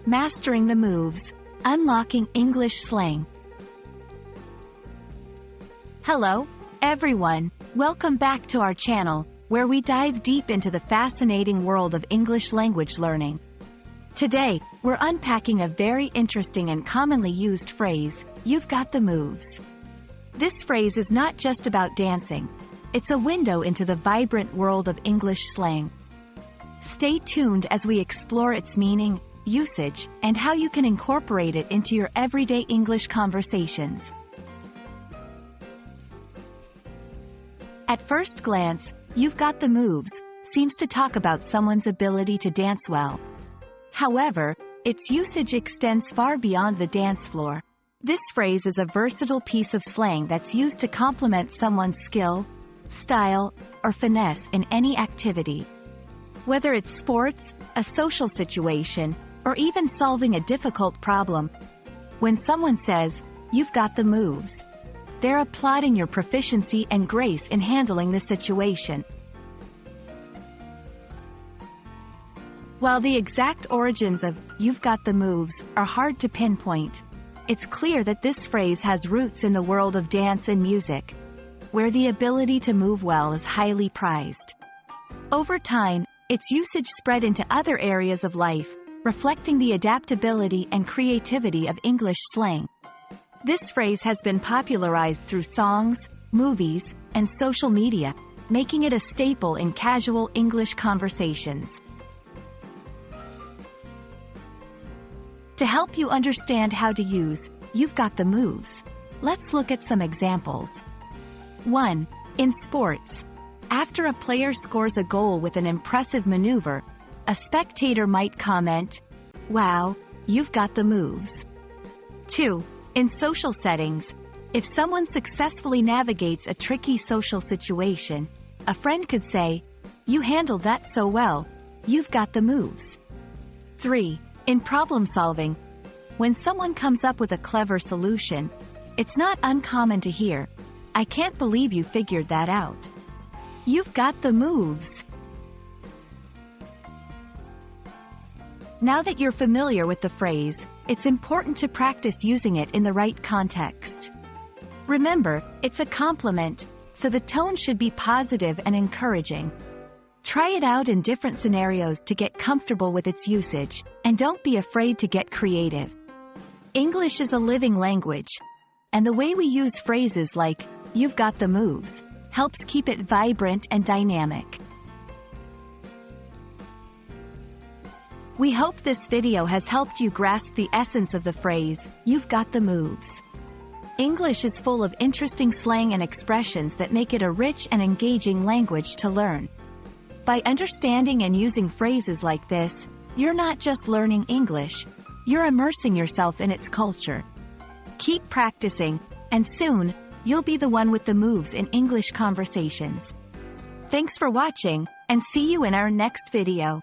Mastering the moves. Unlocking English slang. Hello, everyone. Welcome back to our channel, where we dive deep into the fascinating world of English language learning. Today, we're unpacking a very interesting and commonly used phrase, "You've got the moves." This phrase is not just about dancing. It's a window into the vibrant world of English slang. Stay tuned as we explore its meaning, usage, and how you can incorporate it into your everyday English conversations. At first glance, "You've got the moves" seems to talk about someone's ability to dance well. However, its usage extends far beyond the dance floor. This phrase is a versatile piece of slang that's used to complement someone's skill, style, or finesse in any activity. Whether it's sports, a social situation, or even solving a difficult problem, when someone says, "You've got the moves," they're applauding your proficiency and grace in handling the situation. While the exact origins of "you've got the moves" are hard to pinpoint, it's clear that this phrase has roots in the world of dance and music, where the ability to move well is highly prized. Over time, its usage spread into other areas of life, reflecting the adaptability and creativity of English slang. This phrase has been popularized through songs, movies, and social media, making it a staple in casual English conversations. To help you understand how to use "You've got the moves," let's look at some examples. 1. In sports. After a player scores a goal with an impressive maneuver, a spectator might comment, "Wow, you've got the moves." 2. In social settings. If someone successfully navigates a tricky social situation, a friend could say, "You handled that so well, you've got the moves." 3. In problem solving. When someone comes up with a clever solution, it's not uncommon to hear, "I can't believe you figured that out. You've got the moves." Now that you're familiar with the phrase, it's important to practice using it in the right context. Remember, it's a compliment, so the tone should be positive and encouraging. Try it out in different scenarios to get comfortable with its usage, and don't be afraid to get creative. English is a living language, and the way we use phrases like "you've got the moves" helps keep it vibrant and dynamic. We hope this video has helped you grasp the essence of the phrase, "You've got the moves." English is full of interesting slang and expressions that make it a rich and engaging language to learn. By understanding and using phrases like this, you're not just learning English, you're immersing yourself in its culture. Keep practicing, and soon, you'll be the one with the moves in English conversations. Thanks for watching, and see you in our next video.